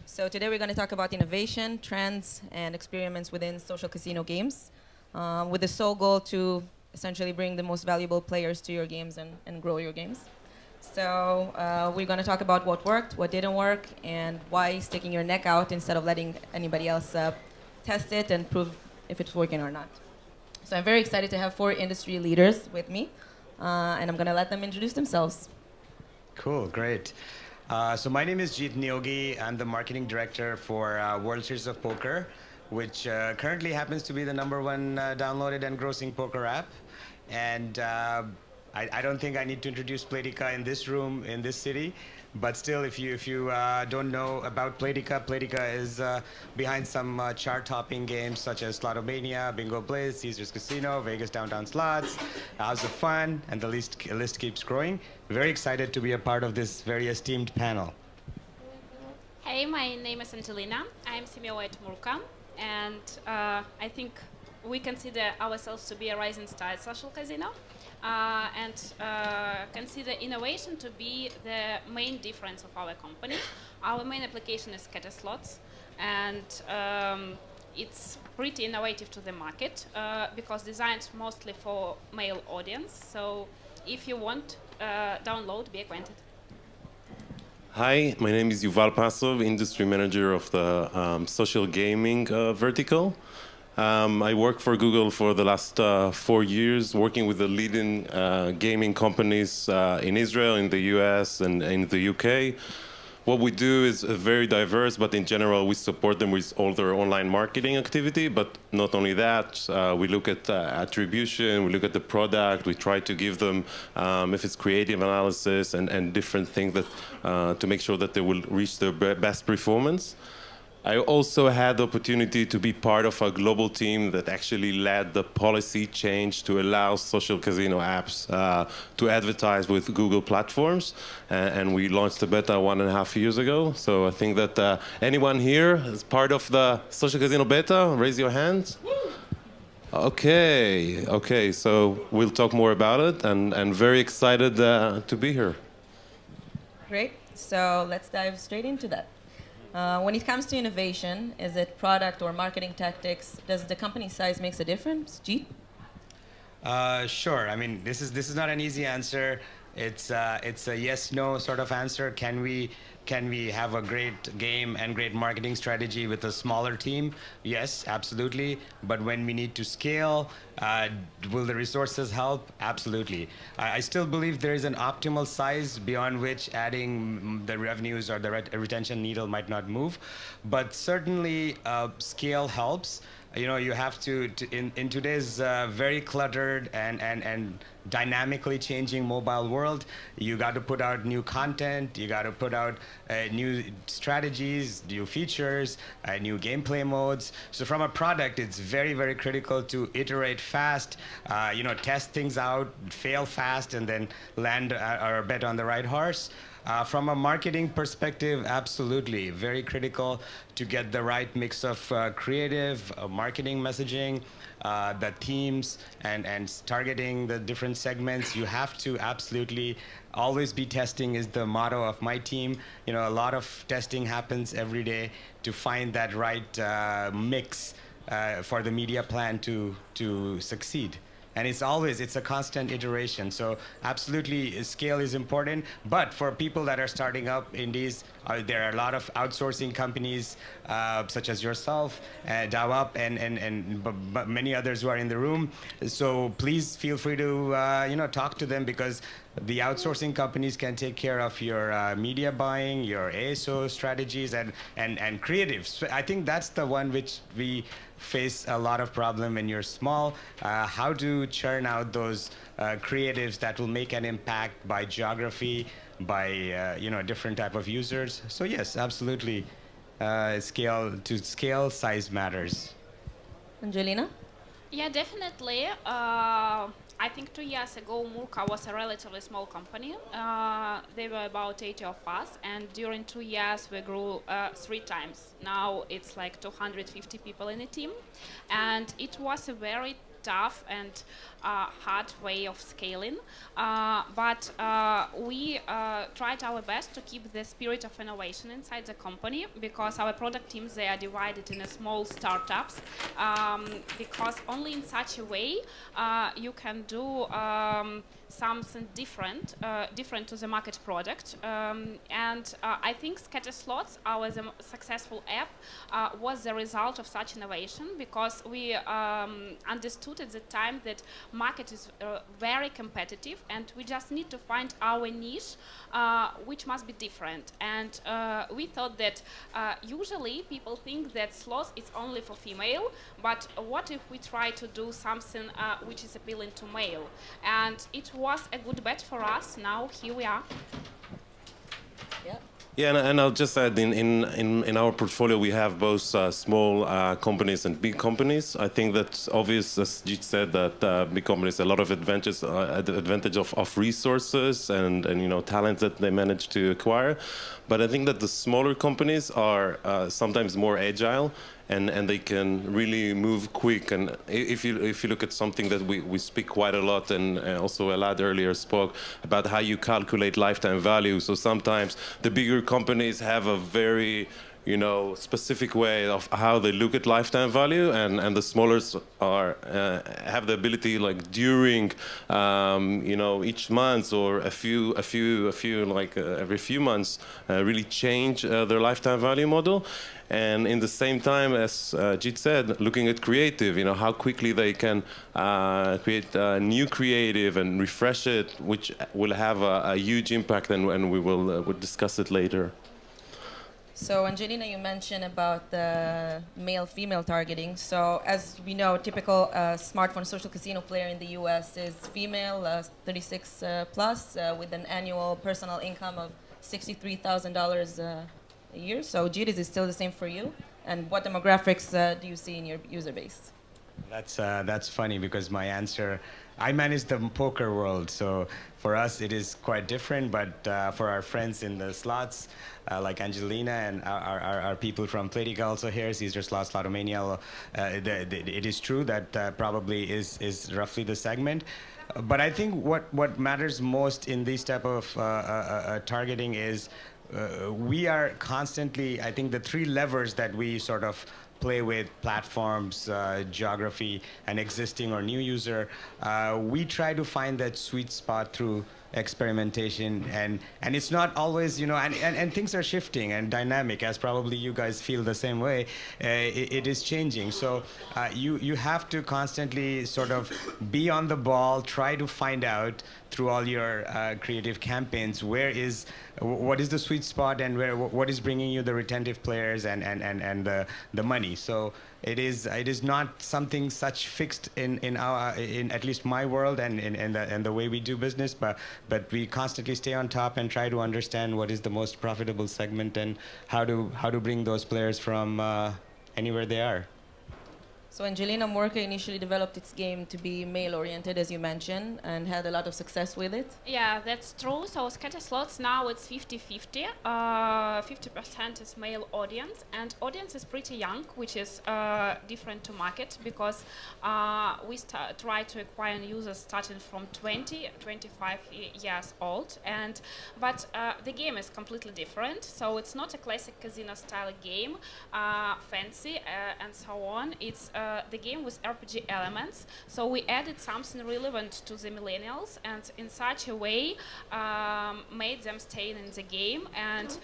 So today we're going to talk about innovation, trends, and experiments within social casino games, with the sole goal to essentially bring the most valuable players to your games and grow your games. So we're going to talk about what worked, what didn't work, and why sticking your neck out instead of letting anybody else test it and prove if it's working or not. So I'm very excited to have 4 industry leaders with me, and I'm going to let them introduce themselves. Cool, great. So my name is Jeet Niyogi. I'm the marketing director for World Series of Poker, which currently happens to be the #1 downloaded and grossing poker app. And I don't think I need to introduce Playtika in this room, in this city. But still, if you don't know about Playtika, Playtika is behind some chart-topping games such as Slotomania, Bingo Blitz, Caesars Casino, Vegas Downtown Slots, House of Fun, and the list keeps growing. Very excited to be a part of this very esteemed panel. Hey, my name is Angelina. I'm CMO at Murka, and I think we consider ourselves to be a rising star at social casino. And consider innovation to be the main difference of our company. Our main application is scatter slots, and it's pretty innovative to the market because designed mostly for male audience. So if you want, download, be acquainted. Hi, my name is Yuval Passov, industry manager of the social gaming vertical. I worked for Google for the last 4 years, working with the leading gaming companies in Israel, in the US, and in the UK. What we do is very diverse, but in general, we support them with all their online marketing activity. But not only that, we look at attribution, we look at the product, we try to give them, if it's creative analysis and different things that, to make sure that they will reach their best performance. I also had the opportunity to be part of a global team that actually led the policy change to allow social casino apps to advertise with Google platforms. And we launched the beta 1.5 years ago. So I think that anyone here is part of the social casino beta, raise your hands. Okay, so we'll talk more about it, and very excited to be here. Great. So let's dive straight into that. When it comes to innovation, is it product or marketing tactics? Does the company size makes a difference? Jeet? Sure. I mean, this is not an easy answer. It's a yes/no sort of answer. Can we have a great game and great marketing strategy with a smaller team? Yes, absolutely. But when we need to scale, will the resources help? Absolutely. I still believe there is an optimal size beyond which adding the revenues or the retention needle might not move. But certainly, scale helps. You know, you have to in today's very cluttered and dynamically changing mobile world, you got to put out new content, you got to put out new strategies, new features, new gameplay modes. So from a product, it's very, very critical to iterate fast, test things out, fail fast, and then land or bet on the right horse. From a marketing perspective, absolutely, very critical to get the right mix of creative, marketing messaging, the themes, and targeting the different segments. You have to absolutely always be testing is the motto of my team. You know, a lot of testing happens every day to find that right mix for the media plan to succeed. And it's a constant iteration. So absolutely, scale is important. But for people that are starting up indies, there are a lot of outsourcing companies such as yourself, DAU-UP, but many others who are in the room. So please feel free to talk to them, because the outsourcing companies can take care of your media buying, your ASO strategies, and creatives. So I think that's the one which we face a lot of problem when you're small. How to churn out those creatives that will make an impact by geography, by different type of users. So yes, absolutely, scale size matters. Angelina? Yeah, definitely. I think 2 years ago, Murka was a relatively small company. There were about 80 of us, and during 2 years, we grew 3 times. Now it's like 250 people in the team, and it was a very tough and hard way of scaling, but we tried our best to keep the spirit of innovation inside the company, because our product teams, they are divided in a small startups, because only in such a way you can do something different to the market product. And I think Scatter Slots, our successful app, was the result of such innovation, because we understood at the time that market is very competitive, and we just need to find our niche, which must be different. And we thought that usually people think that slots is only for female, but what if we try to do something which is appealing to male? And it was a good bet for us. Now here we are. Yeah. Yeah, and I'll just add, in our portfolio, we have both small companies and big companies. I think that's obvious, as Jeet said, that big companies a lot of advantage of resources and talent that they manage to acquire. But I think that the smaller companies are sometimes more agile, and they can really move quick. And if you look at something that we speak quite a lot, and also Elad earlier spoke about how you calculate lifetime value. So sometimes the bigger companies have a very specific way of how they look at lifetime value, and the smaller are have the ability, like during each month or a few like every few months, really change their lifetime value model. And in the same time, as Jeet said, looking at creative, how quickly they can create new creative and refresh it, which will have a huge impact, and we will we'll discuss it later. So Angelina, you mentioned about the male-female targeting. So as we know, typical smartphone social casino player in the US is female, 36 plus, with an annual personal income of $63,000 a year. So Jeet, is it still the same for you? And what demographics do you see in your user base? That's funny, because my answer, I manage the poker world, so for us it is quite different. But for our friends in the slots, like Angelina and our people from Playtika also here, Caesar Slots, Slotomania, it is true that probably is roughly the segment. But I think what matters most in these type of targeting is we are constantly, I think the three levers that we sort of play with, platforms, geography, and existing or new user, we try to find that sweet spot through experimentation, and it's not always, and things are shifting and dynamic, as probably you guys feel the same way. It is changing, so you have to constantly sort of be on the ball, try to find out through all your creative campaigns what is the sweet spot, and what is bringing you the retentive players and the money. So it is not something such fixed in at least my world and the way we do business, but we constantly stay on top and try to understand what is the most profitable segment and how to bring those players from anywhere they are. So Angelina, Murka initially developed its game to be male-oriented, as you mentioned, and had a lot of success with it. Yeah, that's true. So Scatter Slots now it's 50-50. 50% is male audience, and audience is pretty young, which is different to market, because we try to acquire users starting from 25 years old, but the game is completely different. So it's not a classic casino-style game, fancy and so on. It's the game with RPG elements. So we added something relevant to the millennials, and in such a way made them stay in the game. And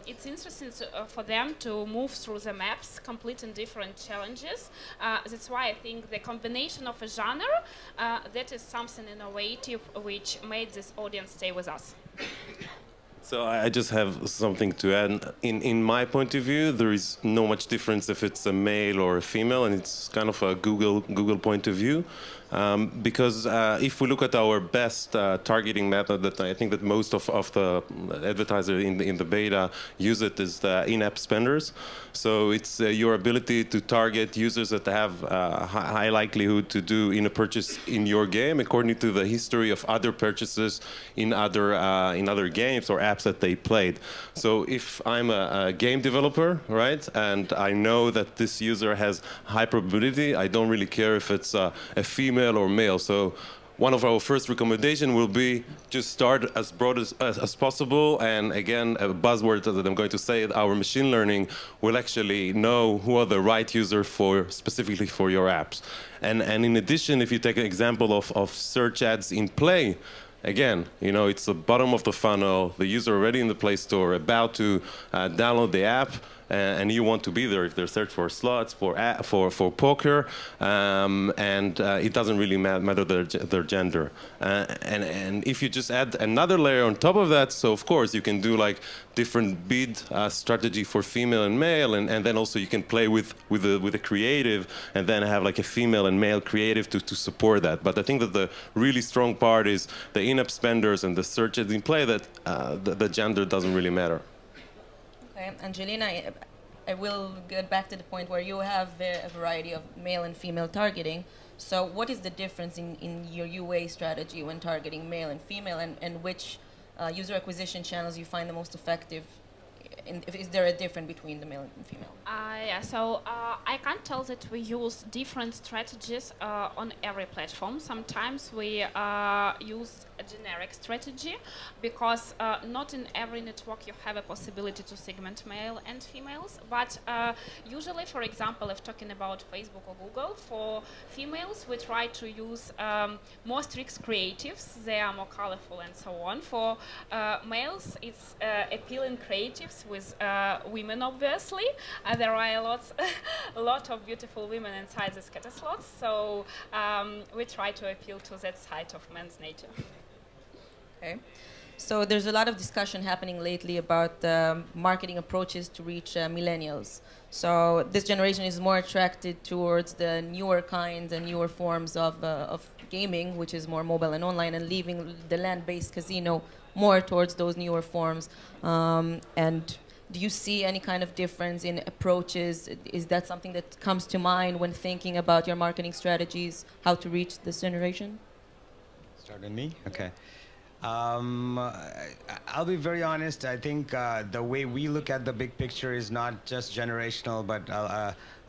it's interesting for them to move through the maps, completing different challenges. That's why I think the combination of a genre, that is something innovative, which made this audience stay with us. So I just have something to add. In my point of view, there is no much difference if it's a male or a female, and it's kind of a Google point of view. Because if we look at our best targeting method, that I think that most of the advertisers in the beta use it, is the in-app spenders. So it's your ability to target users that have high likelihood to do in a purchase in your game, according to the history of other purchases in other games or apps apps that they played. So if I'm a game developer, right, and I know that this user has high probability, I don't really care if it's a female or male. So one of our first recommendation will be just start as broad as possible. And again, a buzzword that I'm going to say, our machine learning will actually know who are the right user for specifically for your apps. And in addition, if you take an example of search ads in Play, again, you know, it's the bottom of the funnel, the user already in the Play Store, about to download the app, and you want to be there if they're search for slots, for poker, and it doesn't really matter their gender. And if you just add another layer on top of that, so of course you can do like different bid strategy for female and male, and then also you can play with the creative, and then have like a female and male creative to support that. But I think that the really strong part is the in-app spenders and the search ads in Play, that the gender doesn't really matter. Okay, Angelina, I will get back to the point where you have a variety of male and female targeting. So what is the difference in your UA strategy when targeting male and female, and which user acquisition channels you find the most effective? Is there a difference between the male and female? Yeah, so I can't tell that we use different strategies on every platform. Sometimes we use a generic strategy because not in every network you have a possibility to segment male and females. But usually, for example, if talking about Facebook or Google, for females we try to use more strict creatives. They are more colorful and so on. For males, it's appealing creatives with women, obviously. There are a lot of beautiful women inside the scatter slots, so we try to appeal to that side of men's nature. Okay. So there's a lot of discussion happening lately about marketing approaches to reach millennials. So this generation is more attracted towards the newer kinds and newer forms of gaming, which is more mobile and online, and leaving the land-based casino more towards those newer forms. And do you see any kind of difference in approaches? Is that something that comes to mind when thinking about your marketing strategies, how to reach this generation? Start with me? Okay. I'll be very honest. I think the way we look at the big picture is not just generational, but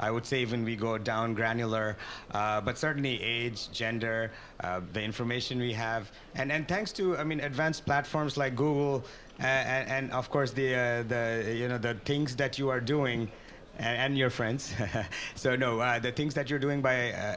I would say even we go down granular. But certainly age, gender, the information we have, and thanks to advanced platforms like Google, and of course the things that you are doing, and your friends. So no, the things that you're doing by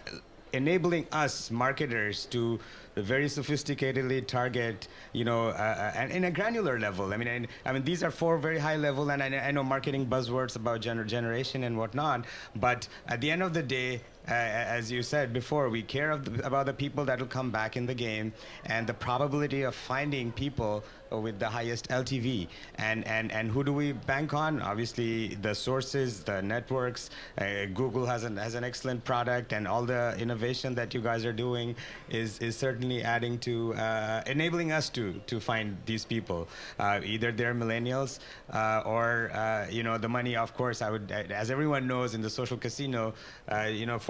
enabling us marketers to very sophisticatedly target, and in a granular level. I mean, these are 4 very high level, and I know marketing buzzwords about generation and whatnot, but at the end of the day, as you said before, we care about the people that will come back in the game, and the probability of finding people with the highest LTV. And who do we bank on? Obviously, the sources, the networks. Google has an excellent product, and all the innovation that you guys are doing is certainly adding to enabling us to find these people. Either they're millennials or the money. Of course, I would, as everyone knows, in the social casino,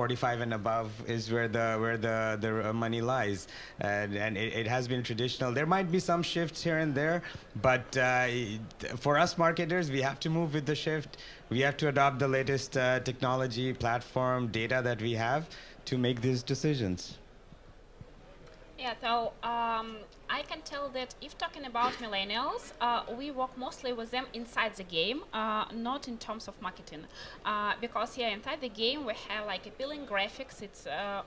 45 and above is where the money lies, and it has been traditional. There might be some shifts here and there, but for us marketers, we have to move with the shift. We have to adopt the latest technology, platform, data that we have to make these decisions. Yeah, so I can tell that if talking about millennials, we work mostly with them inside the game, not in terms of marketing. Because here inside the game we have like appealing graphics. It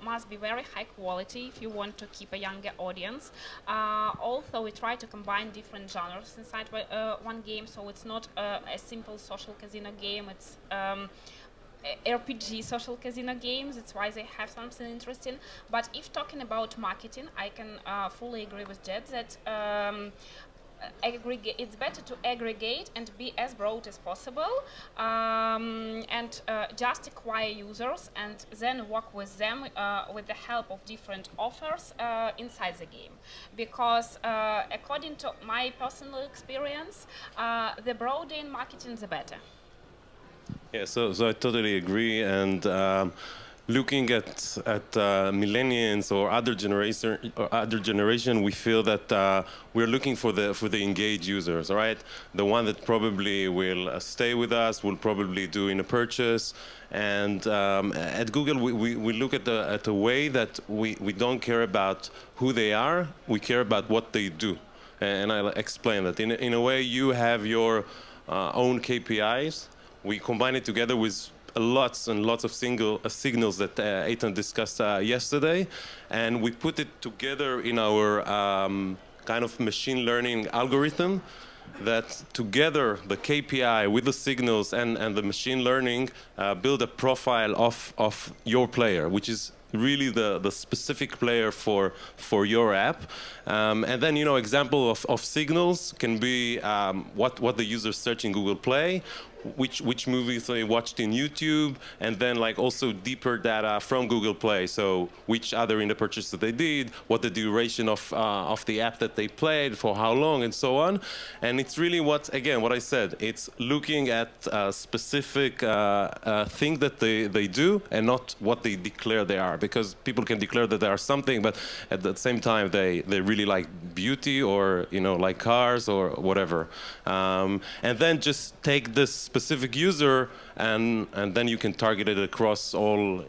must be very high quality if you want to keep a younger audience. Also, we try to combine different genres inside one game, so it's not a simple social casino game. It's RPG social casino games. That's why they have something interesting. But if talking about marketing, I can fully agree with Jeet that it's better to aggregate and be as broad as possible, and just acquire users and then work with them with the help of different offers inside the game. Because according to my personal experience, the broader in marketing, the better. Yeah, so I totally agree, and looking at millennials or other generation, we feel that we're looking for the engaged users, right? The one that probably will stay with us, will probably do in a purchase. And at Google, we look at the way that we don't care about who they are, we care about what they do. And I'll explain that. In a way, you have your own KPIs. We combine it together with lots and lots of signals that Eitan discussed yesterday, and we put it together in our kind of machine learning algorithm that together the KPI with the signals and the machine learning build a profile of your player, which is really the specific player for your app. And then, example of signals can be what the user search in Google Play, which movies they watched in YouTube, and then also deeper data from Google Play. So which other in the purchase that they did, what the duration of the app that they played, for how long, and so on. And it's really what I said, it's looking at a specific thing that they do and not what they declare they are. Because people can declare that they are something, but at the same time they really like beauty or like cars or whatever. And then just take this specific user and then you can target it across all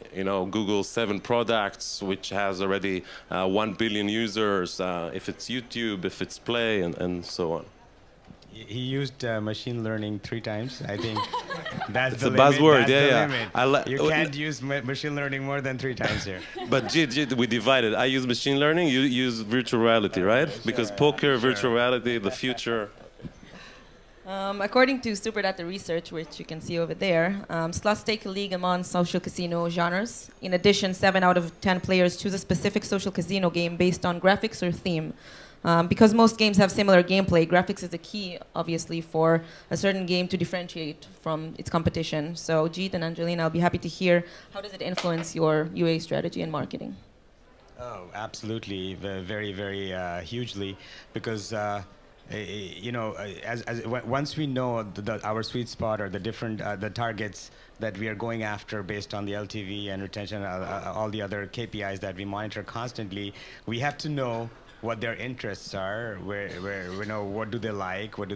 Google's 7 products, which has already 1 billion users, if it's YouTube, if it's Play, and so on. He used machine learning 3 times. I think that's it's the a limit. buzzword. That's you can't use machine learning more than 3 times here. But Jeet, we divided. I use machine learning. You use virtual reality, right? Because poker, virtual reality, the future. According to Superdata research, which you can see over there, slots take a league among social casino genres. In addition, 7 out of 10 players choose a specific social casino game based on graphics or theme. Because most games have similar gameplay, graphics is a key, obviously, for a certain game to differentiate from its competition. So, Jeet and Angelina, I'll be happy to hear, how does it influence your UA strategy and marketing? Oh, absolutely, very, very hugely, because once we know our sweet spot or the different the targets that we are going after based on the LTV and retention, all the other KPIs that we monitor constantly, we have to know what their interests are, where what do they like, what do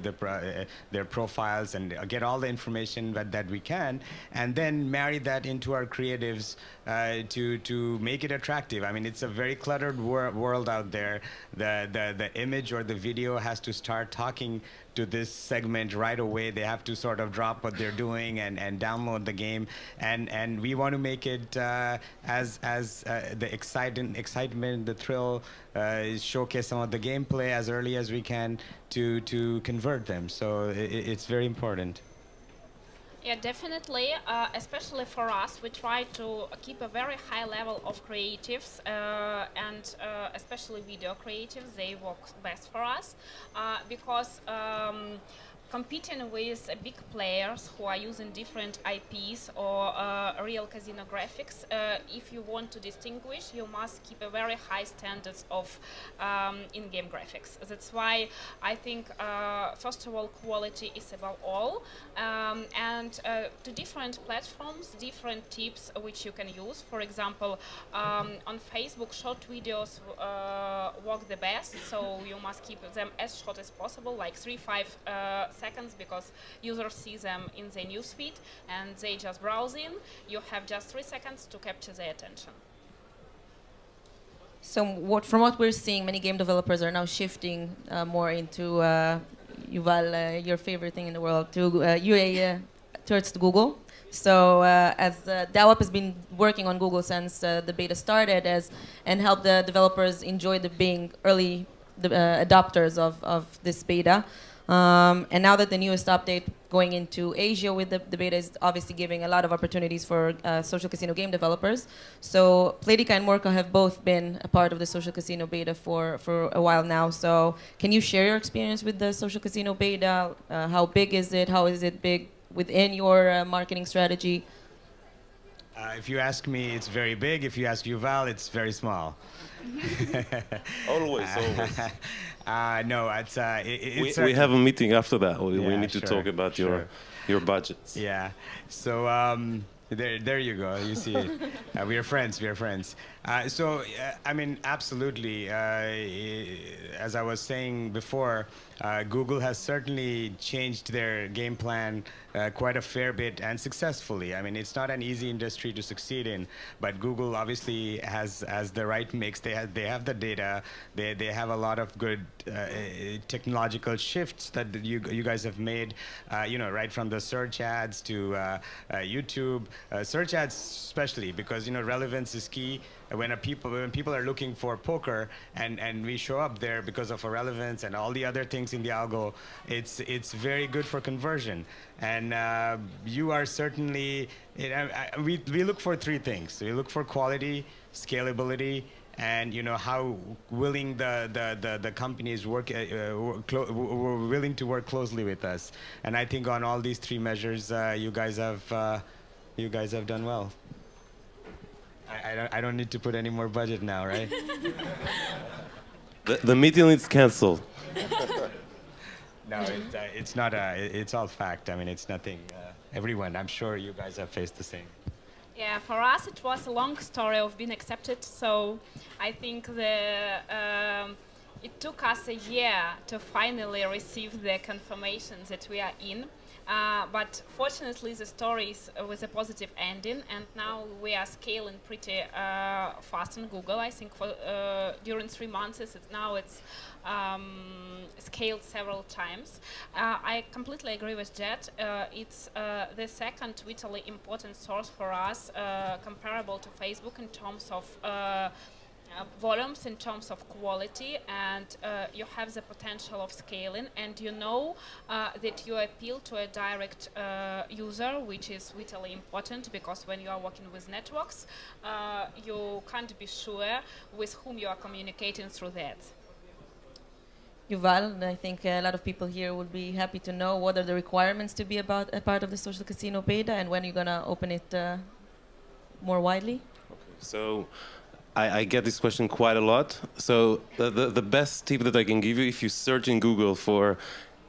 their profiles, and get all the information that we can, and then marry that into our creatives to make it attractive. I mean, it's a very cluttered world out there. The image or the video has to start talking to this segment right away. They have to sort of drop what they're doing and download the game, and we want to make it as the excitement, the thrill, showcase some of the gameplay as early as we can to convert them. So it's very important. Yeah, definitely. Especially for us, we try to keep a very high level of creatives, and especially video creatives. They work best for us because competing with big players who are using different IPs or real casino graphics, if you want to distinguish, you must keep a very high standards of in-game graphics. That's why I think, first of all, quality is above all, and to different platforms, different tips which you can use. For example, on Facebook, short videos work the best, so you must keep them as short as possible, like 3-5 seconds, because users see them in the newsfeed and they just browse in. You have just 3 seconds to capture their attention. So from what we're seeing, many game developers are now shifting more into Yuval, your favorite thing in the world, to UA towards Google. So as DAU-UP has been working on Google since the beta started, and helped the developers enjoy being early adopters of this beta. And now that the newest update going into Asia with the beta is obviously giving a lot of opportunities for social casino game developers. So Playtika and Murka have both been a part of the social casino beta for a while now. So can you share your experience with the social casino beta? How big is it? How is it big within your marketing strategy? If you ask me, it's very big. If you ask Yuval, it's very small. Always. No, it's we have a meeting after that. We Yeah, need to talk about your budgets. Yeah. So There you go. You see it. We are friends. We are friends. I mean, absolutely. As I was saying before, Google has certainly changed their game plan quite a fair bit and successfully. I mean, it's not an easy industry to succeed in, but Google obviously has the right mix. They have the data. They have a lot of good technological shifts that you guys have made. You know, right from the search ads to YouTube. Search ads especially, because you know relevance is key. When people are looking for poker and we show up there because of our relevance and all the other things in the algo, it's very good for conversion. And you are certainly, we look for three things. We look for quality, scalability, and you know how willing the companies were willing to work closely with us. And I think on all these three measures, you guys have done well. I don't need to put any more budget now, right? The meeting is cancelled. No, it's not. It's all fact. I mean, it's nothing. Everyone, I'm sure you guys have faced the same. Yeah, for us it was a long story of being accepted. So I think it took us a year to finally receive the confirmation that we are in. But fortunately, the story is with a positive ending, and now we are scaling pretty fast on Google. I think during 3 months, it's scaled several times. I completely agree with Jeet. It's the second vitally important source for us, comparable to Facebook in terms of volumes, in terms of quality, and you have the potential of scaling, and you know that you appeal to a direct user, which is vitally important, because when you are working with networks, you can't be sure with whom you are communicating through that. Yuval, I think a lot of people here would be happy to know what are the requirements to be about a part of the social casino beta, and when you're going to open it more widely. Okay. So I get this question quite a lot. So the best tip that I can give you, if you search in Google for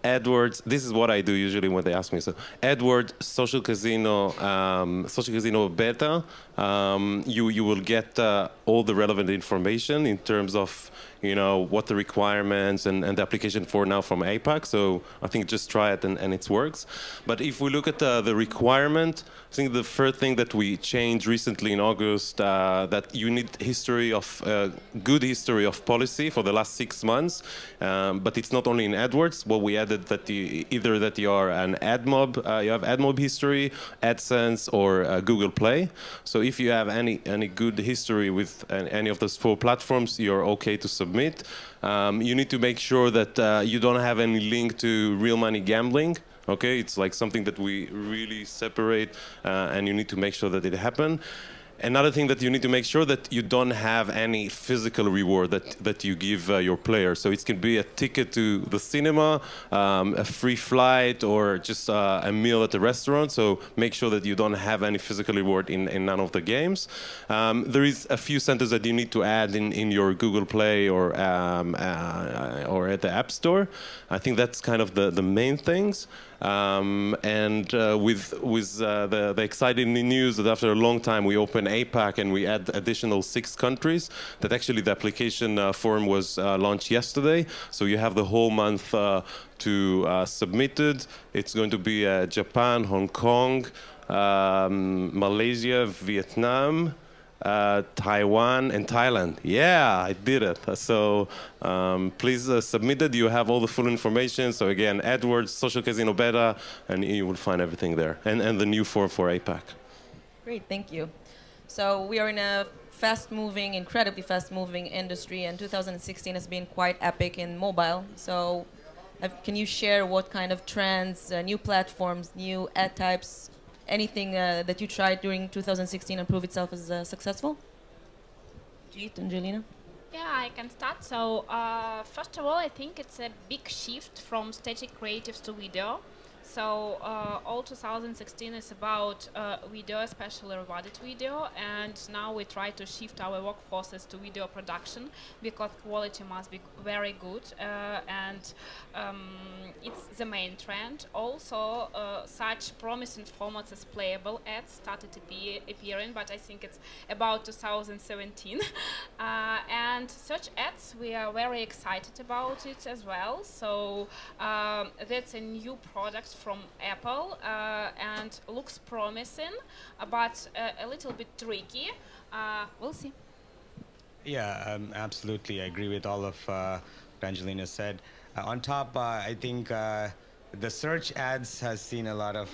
AdWords, this is what I do usually when they ask me. So AdWords social casino beta, you will get all the relevant information in terms of what the requirements and the application for now from APAC. So I think just try it and it works. But if we look at the requirement, I think the first thing that we changed recently in August, that you need good history of policy for the last 6 months. But it's not only in AdWords. What we added that you are an AdMob, you have AdMob history, AdSense, or Google Play. So if you have any good history with any of those 4 platforms, you're okay to submit. You need to make sure that you don't have any link to real money gambling. Okay, it's like something that we really separate, and you need to make sure that it happen. Another thing that you need to make sure that you don't have any physical reward that you give your players. So it can be a ticket to the cinema, a free flight, or just a meal at the restaurant. So make sure that you don't have any physical reward in none of the games. There is a few centers that you need to add in your Google Play or at the App Store. I think that's kind of the main things. With the exciting news that after a long time we open APAC and we add additional 6 countries, that actually the application form was launched yesterday. So you have the whole month to submit it. It's going to be Japan, Hong Kong, Malaysia, Vietnam, Taiwan, and Thailand. Yeah, I did it. So please submit it. You have all the full information. So again, AdWords, Social Casino Beta, and you will find everything there. And the new form for APAC. Great, thank you. So we are in a fast-moving, incredibly fast-moving industry, and 2016 has been quite epic in mobile. So can you share what kind of trends, new platforms, new ad types, anything that you tried during 2016 and prove itself as successful? Jeet, Angelina? Yeah, I can start. So first of all, I think it's a big shift from static creatives to video. So all 2016 is about video, especially rewarded video, and now we try to shift our workforces to video production because quality must be very good, and it's the main trend. Also, such promising formats as playable ads started appearing, but I think it's about 2017. And search ads, we are very excited about it as well. So that's a new product from Apple and looks promising, but a little bit tricky. We'll see. Yeah, absolutely. I agree with all of what Angelina said. On top, I think the search ads has seen a lot of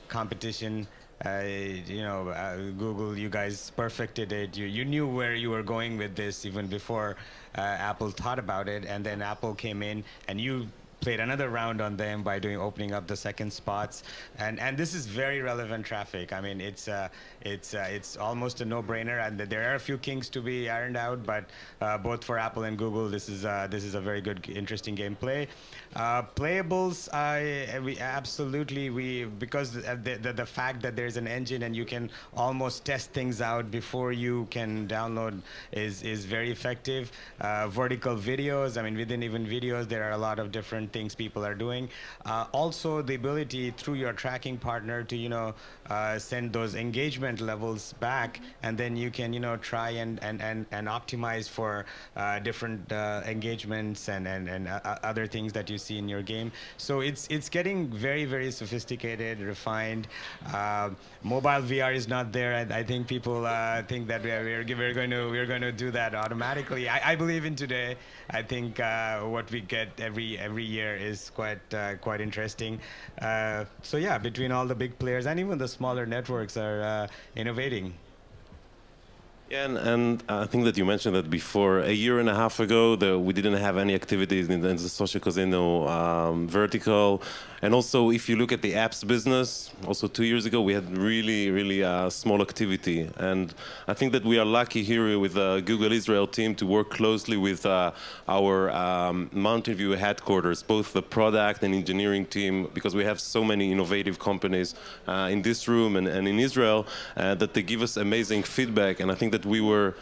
competition. Google, you guys perfected it. You knew where you were going with this even before Apple thought about it, and then Apple came in and you played another round on them by opening up the second spots, and this is very relevant traffic. I mean, it's almost a no-brainer, and there are a few kinks to be ironed out, but both for Apple and Google, this is a very good, interesting gameplay. Playables, because the fact that there's an engine and you can almost test things out before you can download is very effective. Vertical videos, I mean, within even videos, there are a lot of different things people are doing. Also, the ability through your tracking partner to send those engagement levels back, and then you can try and optimize for different engagements and other things that you see in your game. So it's getting very, very sophisticated, refined. Mobile VR is not there, and I think people think that we're going to do that automatically. I believe in today. I think what we get every year is quite interesting. So yeah, between all the big players and even the smaller networks are innovating. Yeah, and I think that you mentioned that before. A year and a half ago, we didn't have any activities in the social casino vertical. And also, if you look at the apps business, also 2 years ago, we had really small activity. And I think that we are lucky here with the Google Israel team to work closely with our Mountain View headquarters, both the product and engineering team, because we have so many innovative companies in this room and in Israel that they give us amazing feedback. And I think that we were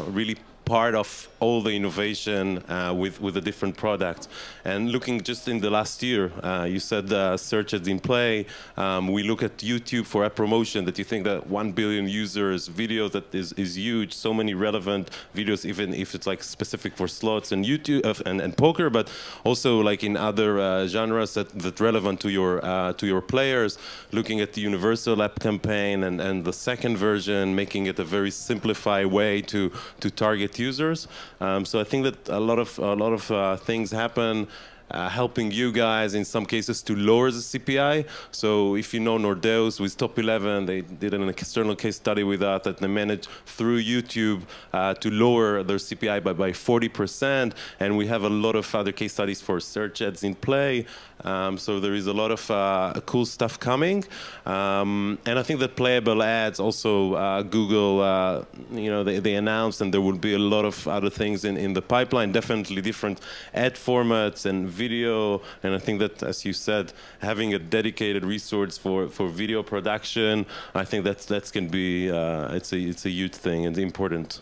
really part of all the innovation with the different products. And looking just in the last year, you said search ads in play. We look at YouTube for app promotion, that you think that 1 billion users, video that is huge, so many relevant videos, even if it's like specific for slots and YouTube and poker, but also like in other genres that relevant to your players. Looking at the universal app campaign and the second version, making it a very simplified way to target users. So I think that a lot of things happen, helping you guys in some cases to lower the CPI. So if you know Nordeus with Top 11, they did an external case study with us that they managed through YouTube to lower their CPI by 40%. And we have a lot of other case studies for search ads in play. So there is a lot of cool stuff coming. And I think that playable ads also, Google, they announced, and there will be a lot of other things in the pipeline, definitely different ad formats and video. And I think that, as you said, having a dedicated resource for video production, I think that's can be, it's a huge thing and important.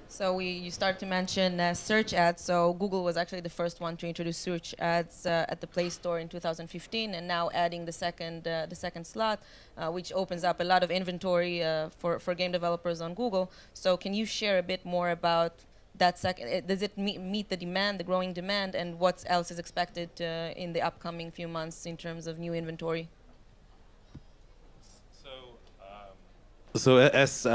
So you started to mention search ads. So Google was actually the first one to introduce search ads at the Play Store in 2015, and now adding the second slot, which opens up a lot of inventory for game developers on Google. So can you share a bit more about that second? Does it meet the demand, the growing demand, and what else is expected in the upcoming few months in terms of new inventory? So as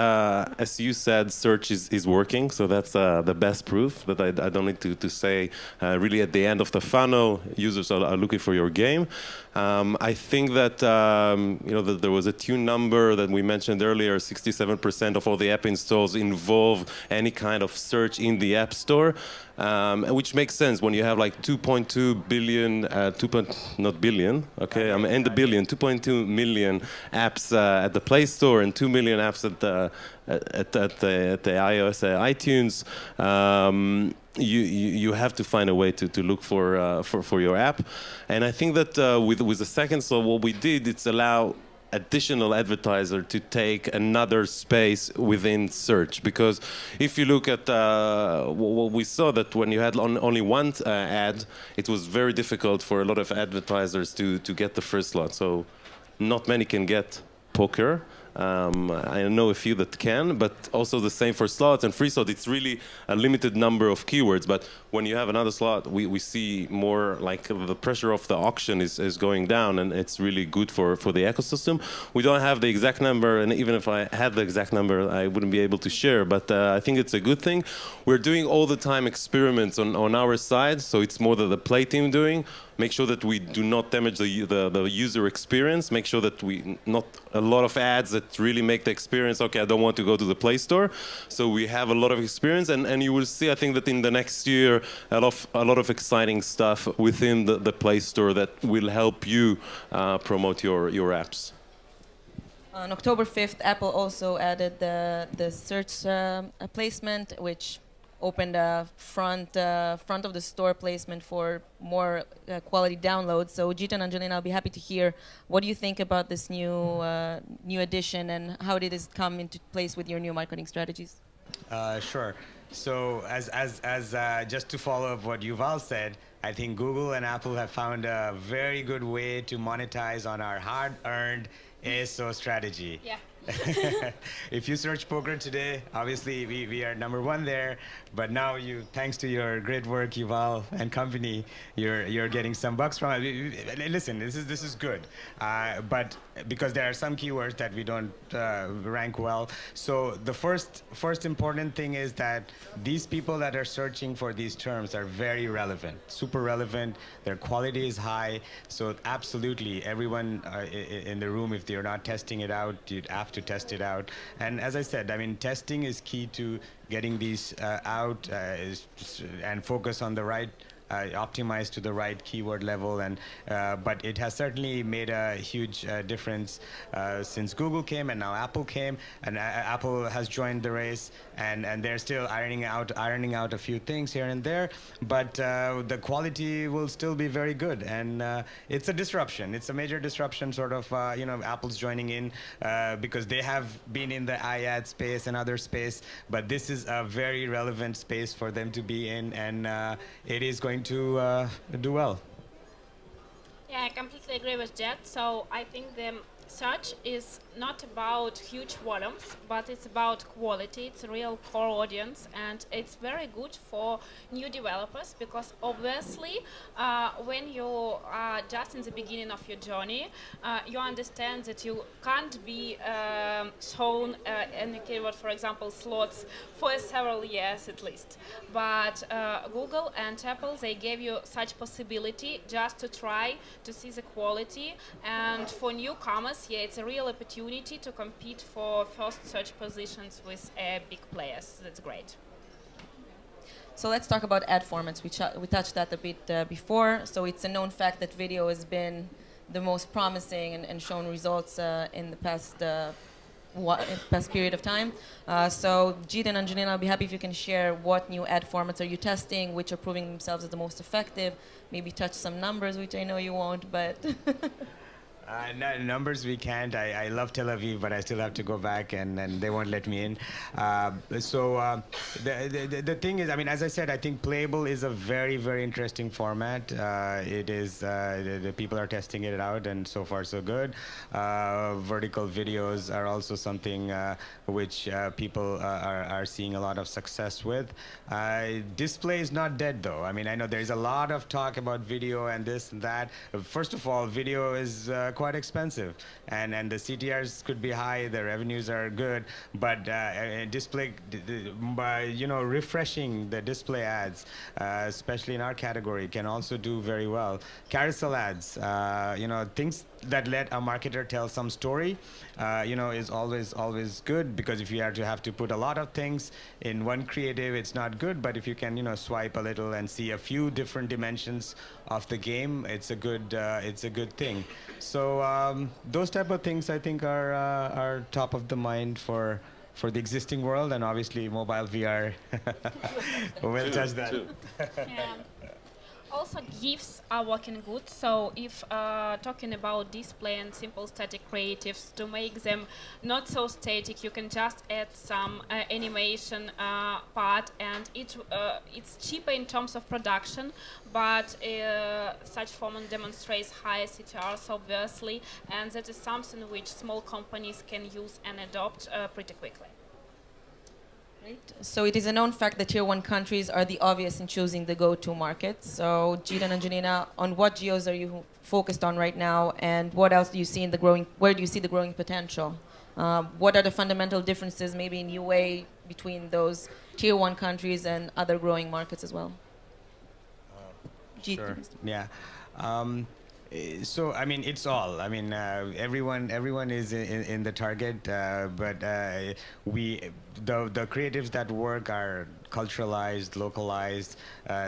you said, search is working. So that's the best proof that I don't need to say. Really, at the end of the funnel, users are looking for your game. I think that that there was a tune number that we mentioned earlier. 67% of all the app installs involve any kind of search in the App Store. Which makes sense when you have like 2.2 billion, not billion, okay, I'm in the billion, 2.2 million apps at the Play Store and 2 million apps at the iOS iTunes. you have to find a way to look for your app. And I think that with the second slot, what we did, it's allow additional advertiser to take another space within search, because if you look at what we saw, that when you had only one ad, it was very difficult for a lot of advertisers to get the first slot. So not many can get poker. I know a few that can, but also the same for slots and free slot. It's really a limited number of keywords. But when you have another slot, we see more like the pressure of the auction is going down, and it's really good for the ecosystem. We don't have the exact number, and even if I had the exact number, I wouldn't be able to share. But I think it's a good thing. We're doing all the time experiments on our side, so it's more that the play team doing. Make sure that we do not damage the user experience. Make sure that we not a lot of ads that really make the experience, okay, I don't want to go to the Play Store. So we have a lot of experience, and you will see, I think, that in the next year, a lot of exciting stuff within the Play Store that will help you promote your apps. On October 5th, Apple also added the search placement, which opened a front of the store placement for more quality downloads. So Jeet and Angelina, I'll be happy to hear what do you think about this new addition, and how did this come into place with your new marketing strategies? Sure. So as just to follow up what Yuval said, I think Google and Apple have found a very good way to monetize on our hard-earned ASO strategy. Yeah. If you search poker today, obviously we are #1 there, but now thanks to your great work, Yuval and company, you're getting some bucks from it. Listen, this is good, but because there are some keywords that we don't rank well. So the first important thing is that these people that are searching for these terms are very relevant, super relevant. Their quality is high. So absolutely, everyone in the room, if they're not testing it out, you'd have to test it out. And as I said, I mean, testing is key to getting these out and focus on the right, optimize to the right keyword level. And but it has certainly made a huge difference since Google came and now Apple came, and Apple has joined the race, and they're still ironing out a few things here and there, but the quality will still be very good. And it's a disruption. It's a major disruption, sort of. Apple's joining in because they have been in the iAd space and other space, but this is a very relevant space for them to be in, and it is going to do well. Yeah, I completely agree with Jet. So I think the search is not about huge volumes, but it's about quality. It's a real core audience, and it's very good for new developers, because obviously when you are just in the beginning of your journey, you understand that you can't be shown any keyword, for example, slots, for several years at least. But Google and Apple, they gave you such possibility just to try to see the quality. And for newcomers, yeah, it's a real opportunity to compete for first search positions with big players. That's great. So let's talk about ad formats. We touched that a bit before. So it's a known fact that video has been the most promising and shown results in the past period of time. So Jeet and Angelina, I'll be happy if you can share what new ad formats are you testing, which are proving themselves as the most effective. Maybe touch some numbers, which I know you won't, but... No, numbers we can't. I love Tel Aviv, but I still have to go back, and they won't let me in. The thing is, I mean, as I said, I think playable is a very, very interesting format. It is, the people are testing it out, and so far so good. Vertical videos are also something which people are seeing a lot of success with. Display is not dead, though. I mean, I know there's a lot of talk about video and this and that. First of all, video is quite expensive, and the CTRs could be high, the revenues are good, but display, refreshing the display ads, especially in our category, can also do very well. Carousel ads, things that let a marketer tell some story, is always good, because if you have to put a lot of things in one creative, it's not good. But if you can, swipe a little and see a few different dimensions of the game, it's a good thing. So those type of things, I think, are top of the mind for for the existing world, and obviously mobile VR will touch that. Yeah. Also, GIFs are working good. So if talking about display and simple static creatives, to make them not so static, you can just add some animation part, and it's cheaper in terms of production, but such format demonstrates higher CTRs, obviously, and that is something which small companies can use and adopt pretty quickly. So it is a known fact that tier 1 countries are the obvious in choosing the go-to markets. So Jeet and Angelina, on what geos are you focused on right now, and what else do you see in the growing? Where do you see the growing potential? What are the fundamental differences, maybe in UA, between those tier 1 countries and other growing markets as well? Jeet. Sure. Yeah. So I mean, it's all. I mean, everyone is in the target, but the creatives that work are culturalized, localized.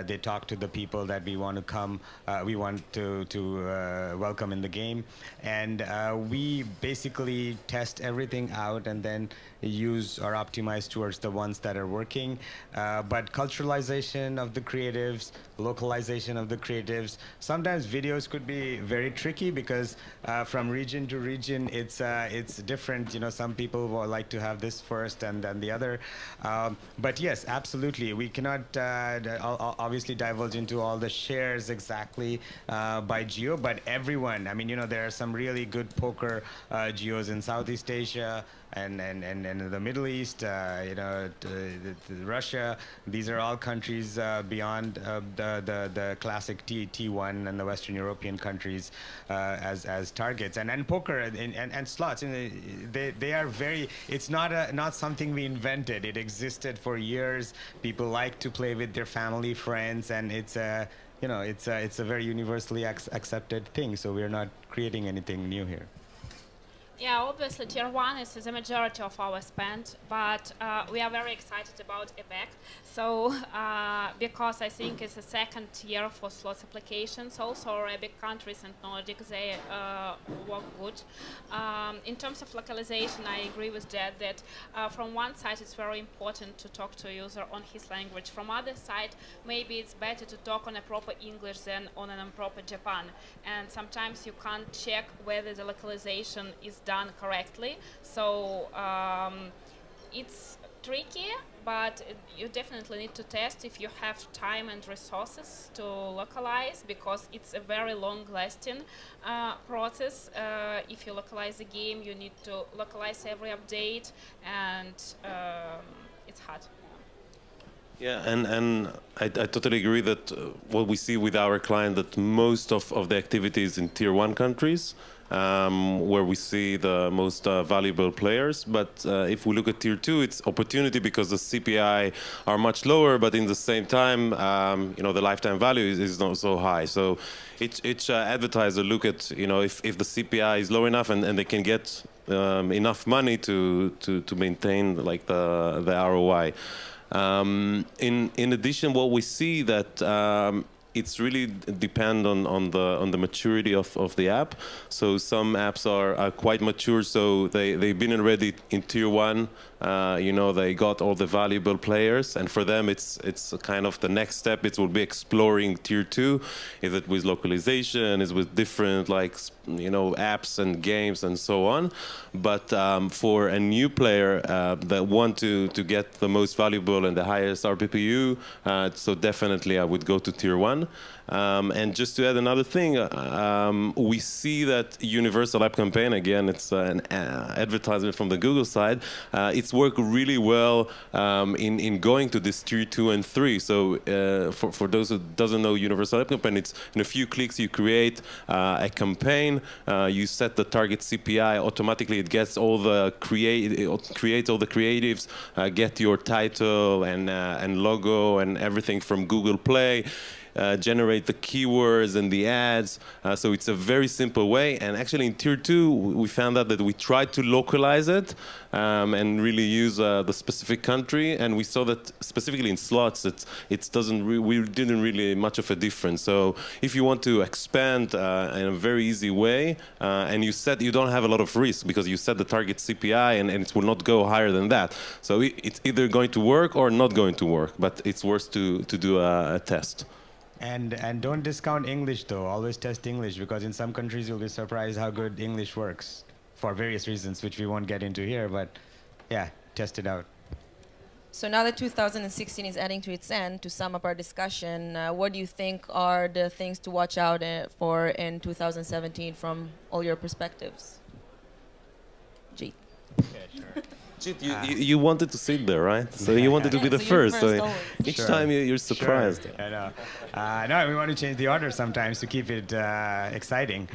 They talk to the people that we want to come, we want to welcome in the game, and we basically test everything out and then use or optimize towards the ones that are working. But culturalization of the creatives, localization of the creatives. Sometimes videos could be very tricky because from region to region, it's different. You know, some people will like to have this first and then the other. But yes, absolutely, we cannot obviously divulge into all the shares exactly by geo, but everyone. I mean, you know, there are some really good poker geos in Southeast Asia and the Middle East, you know, Russia. These are all countries beyond the classic T1 and the Western European countries as targets. And poker and slots, you know, they are very. It's not something we invented. It existed for years. People like to play with their family, friends, and it's a you know it's a very universally accepted thing. So we're not creating anything new here. Yeah, obviously tier 1 is the majority of our spend, but we are very excited about ABAC. So because I think it's a second tier for slots applications. Also Arabic countries and Nordic, they work good. In terms of localization, I agree with Jeet that from one side it's very important to talk to a user on his language. From other side, maybe it's better to talk on a proper English than on an improper Japan. And sometimes you can't check whether the localization is done correctly, so it's tricky, but you definitely need to test if you have time and resources to localize, because it's a very long-lasting process. If you localize the game, you need to localize every update, and it's hard. Yeah, and I totally agree that what we see with our client, that most of the activities in tier 1 countries, where we see the most valuable players. But if we look at tier 2, it's opportunity because the CPI are much lower, but in the same time, you know, the lifetime value is not so high. So each advertiser look at, you know, if the CPI is low enough and they can get enough money to maintain like the ROI. In addition, what we see that it's really depend on the maturity of the app. So some apps are quite mature, so they've been already in tier 1. You know, they got all the valuable players, and for them it's kind of the next step. It will be exploring tier 2. Is it with localization? Is with different, like, you know, apps and games and so on. But for a new player that want to get the most valuable and the highest RPPU, so definitely I would go to tier 1. And just to add another thing, we see that Universal App Campaign, again, it's an advertisement from the Google side, it's worked really well in going to this tier 2 and 3. So for those who doesn't know Universal App Campaign, it's in a few clicks you create a campaign, you set the target CPI, automatically it gets all the creates all the creatives, get your title and logo and everything from Google Play. generate the keywords and the ads. So it's a very simple way. And actually in tier 2, we found out that we tried to localize it and really use the specific country. And we saw that specifically in slots, we didn't really much of a difference. So if you want to expand in a very easy way, and you don't have a lot of risk because you set the target CPI and it will not go higher than that. So it's either going to work or not going to work, but it's worth to do a test. And don't discount English though. Always test English, because in some countries you'll be surprised how good English works for various reasons, which we won't get into here. But yeah, test it out. So now that 2016 is adding to its end, to sum up our discussion, what do you think are the things to watch out for in 2017 from all your perspectives? Jeet. Yeah, sure. Jeet, you wanted to sit there, right? So you wanted to be the so you're first. first So always. each Sure. time you're surprised. Sure. I know. No, we want to change the order sometimes to keep it exciting.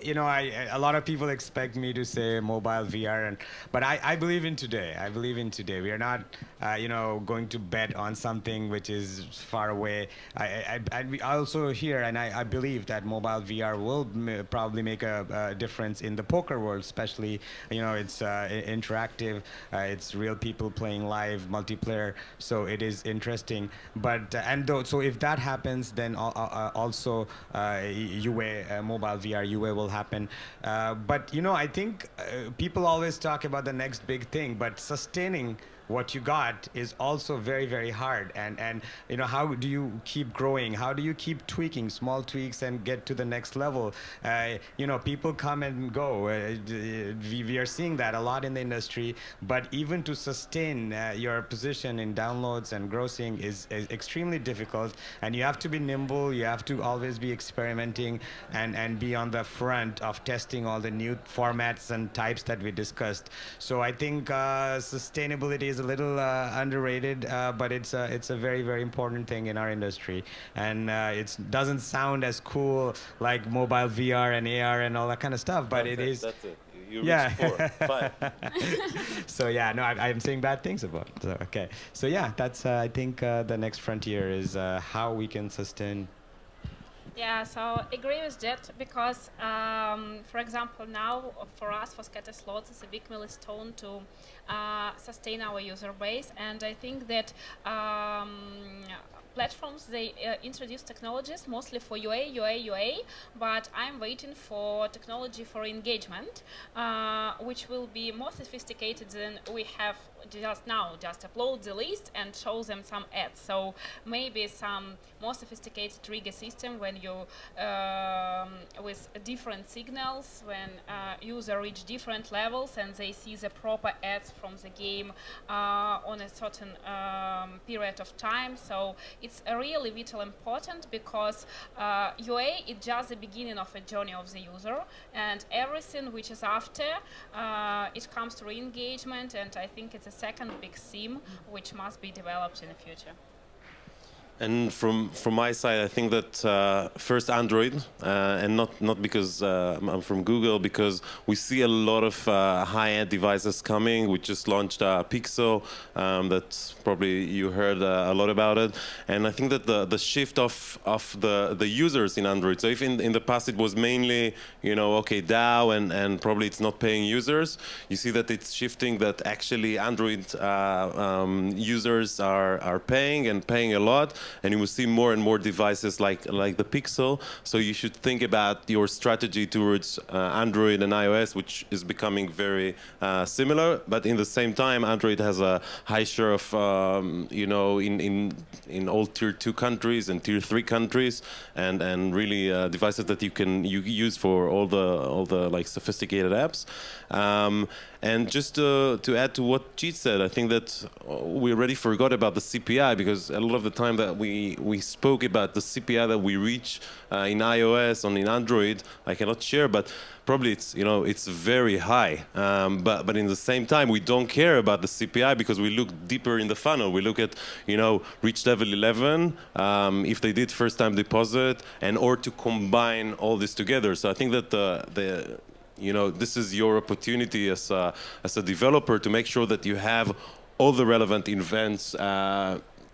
You know, a lot of people expect me to say mobile VR, but I believe in today. I believe in today. We are not, you know, going to bet on something which is far away. I also hear, and I believe that mobile VR will probably make a difference in the poker world, especially, you know, it's interactive. It's real people playing live multiplayer, so it is interesting. But so if that happens, then also UA mobile VR UA will happen. But you know, I think people always talk about the next big thing, but sustaining what you got is also very, very hard. And you know, how do you keep growing? How do you keep tweaking small tweaks and get to the next level? You know, people come and go. We are seeing that a lot in the industry, but even to sustain your position in downloads and grossing is extremely difficult. And you have to be nimble. You have to always be experimenting and be on the front of testing all the new formats and types that we discussed. So I think sustainability is a little underrated, but it's a very, very important thing in our industry. And it doesn't sound as cool like mobile VR and AR and all that kind of stuff, but That's it. You yeah. reached 4, 5. So yeah, no, I'm saying bad things about it. So, okay. So yeah, that's I think the next frontier is how we can sustain. Yeah, so agree with that because, for example, now for us, for Scatter Slots, it's a big milestone to sustain our user base, and I think that platforms, they introduce technologies mostly for UA, but I'm waiting for technology for engagement, which will be more sophisticated than we have just now. Just upload the list and show them some ads. So maybe some more sophisticated trigger system when you, with different signals, when user reach different levels and they see the proper ads from the game on a certain period of time. So it's really vital important because UA is just the beginning of a journey of the user, and everything which is after it comes through engagement, and I think it's a second big theme which must be developed in the future. And from my side, I think that first Android, and not because I'm from Google, because we see a lot of high-end devices coming. We just launched Pixel, that probably you heard a lot about it. And I think that the shift of the users in Android. So if in the past it was mainly, you know, okay, DAO and probably it's not paying users, you see that it's shifting, that actually Android users are paying and paying a lot. And you will see more and more devices like the Pixel. So you should think about your strategy towards Android and iOS, which is becoming very similar. But in the same time, Android has a high share of, you know, in all tier 2 countries and tier 3 countries, and really devices that you use for all the like sophisticated apps. And just to add to what Jeet said, I think that we already forgot about the CPI, because a lot of the time that we spoke about the CPI that we reach in iOS and in Android, I cannot share, but probably it's, you know, it's very high. But in the same time, we don't care about the CPI because we look deeper in the funnel. We look at, you know, reach level 11, if they did first time deposit, and or to combine all this together. So I think that you know, this is your opportunity as a developer to make sure that you have all the relevant events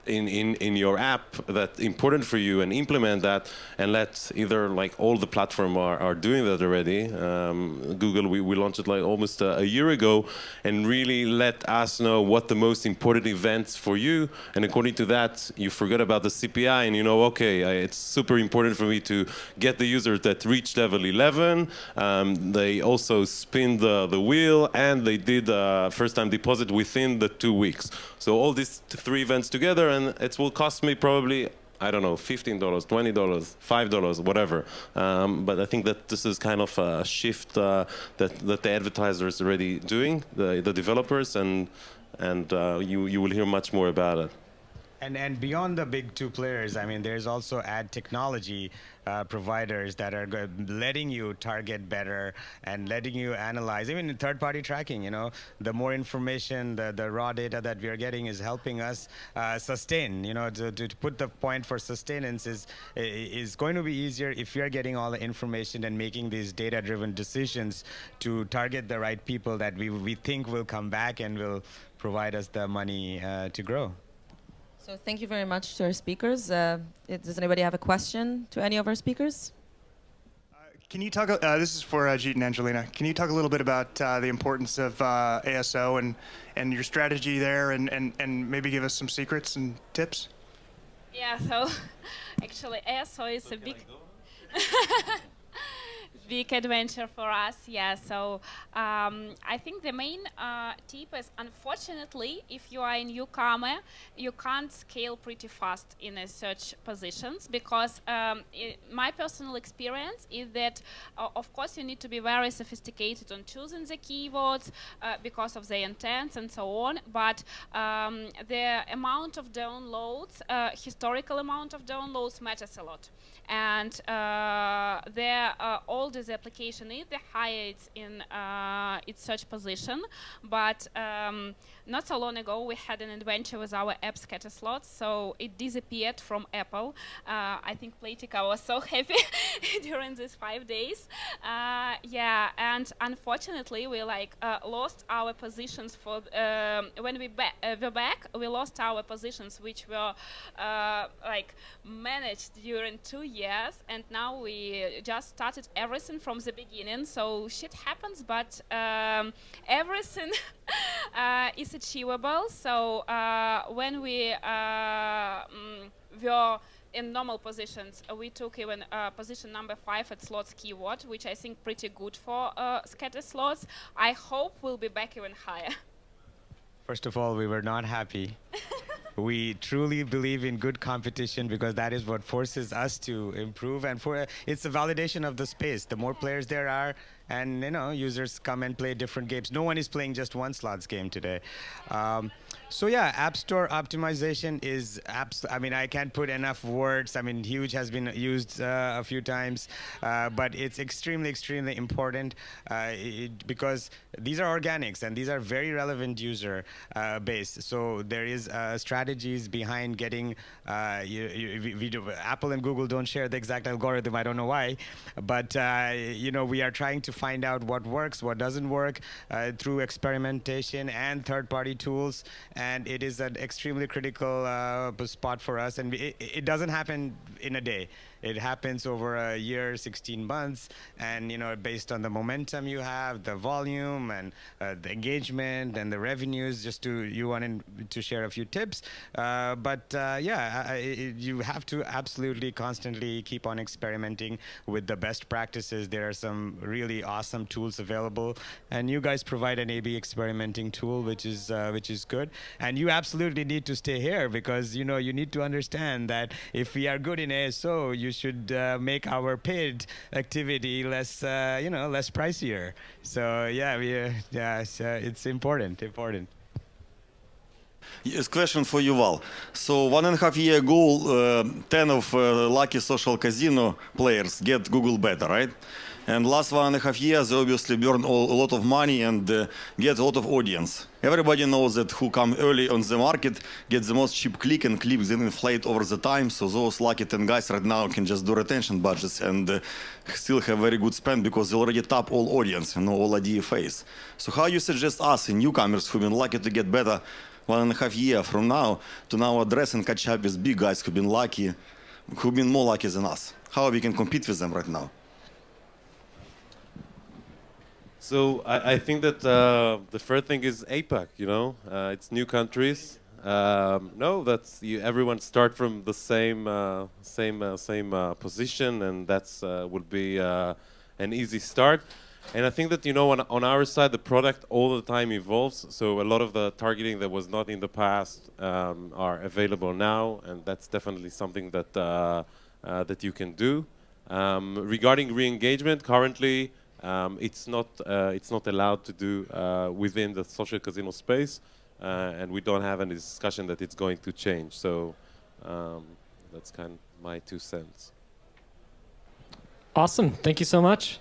in your app that's important for you and implement that, and let either like all the platform are doing that already. Google, we launched it like almost a year ago, and really let us know what the most important events for you, and according to that you forget about the CPI and you know, okay, it's super important for me to get the users that reach level 11. They also spin the wheel and they did first time deposit within the 2 weeks. So all these three events together, and it will cost me probably, I don't know, $15, $20, $5, whatever. But I think that this is kind of a shift that the advertisers are already doing, the developers, and you will hear much more about it. And beyond the big two players, I mean, there's also ad technology providers that are letting you target better and letting you analyze. Even in third-party tracking, you know, the more information, the raw data that we are getting is helping us sustain. You know, to put the point for sustenance is going to be easier if you're getting all the information and making these data-driven decisions to target the right people that we think will come back and will provide us the money to grow. So thank you very much to our speakers. Does anybody have a question to any of our speakers? Can you talk, this is for Jeet and Angelina, can you talk a little bit about the importance of ASO and your strategy there, and maybe give us some secrets and tips? Yeah, so actually ASO is a big adventure for us. Yeah, so I think the main tip is, unfortunately, if you are a newcomer, you can't scale pretty fast in search positions, because my personal experience is that of course you need to be very sophisticated on choosing the keywords because of the intents and so on, but the amount of downloads, historical amount of downloads, matters a lot. And the older the application is, the higher it's in its search position. But not so long ago, we had an adventure with our app scatter slots, so it disappeared from Apple. I think Playtika was so happy during these 5 days. Yeah, and unfortunately, we lost our positions for when we were back. We lost our positions, which were managed during 2 years, and now we just started everything from the beginning. So shit happens, but everything is achievable. So when we were in normal positions, we took even position number 5 at slots keyword, which I think pretty good for scatter slots. I hope we'll be back even higher. First of all, we were not happy. We truly believe in good competition because that is what forces us to improve, and it's a validation of the space. The more players there are, and you know, users come and play different games. No one is playing just one slots game today. So yeah, App Store optimization is I mean, I can't put enough words. I mean, huge has been used a few times, but it's extremely, extremely important because these are organics and these are very relevant user based. So there is strategies behind getting. Apple and Google don't share the exact algorithm. I don't know why, but you know, we are trying to find out what works, what doesn't work through experimentation and third-party tools. And it is an extremely critical spot for us. And it doesn't happen in a day. It happens over a year, 16 months, and you know, based on the momentum you have, the volume, and the engagement, and the revenues. Just you wanted to share a few tips, but yeah, you have to absolutely constantly keep on experimenting with the best practices. There are some really awesome tools available, and you guys provide an A/B experimenting tool, which is good. And you absolutely need to stay here because you know, you need to understand that if we are good in ASO, you should make our paid activity less, you know, less pricier. So yeah, it's important. Yes, question for Yuval. So 1.5 years ago, 10 of lucky social casino players get Google beta, right? And last 1.5 years, they obviously burn a lot of money and get a lot of audience. Everybody knows that who come early on the market gets the most cheap click, and clicks then inflate over the time. So those lucky 10 guys right now can just do retention budgets and still have very good spend because they already tap all audience and all DFAs. So how you suggest us, newcomers who've been lucky to get beta, 1.5 years from now to now address and catch up with big guys who've been lucky, who've been more lucky than us? How we can compete with them right now? So I think that the first thing is APAC. It's new countries. No, everyone start from the same position, and that's would be an easy start. And I think that on our side, the product all the time evolves. So a lot of the targeting that was not in the past are available now, and that's definitely something that that you can do. Regarding re-engagement, currently it's not allowed to do within the social casino space, and we don't have any discussion that it's going to change. So that's kind of my 2 cents. Awesome. Thank you so much.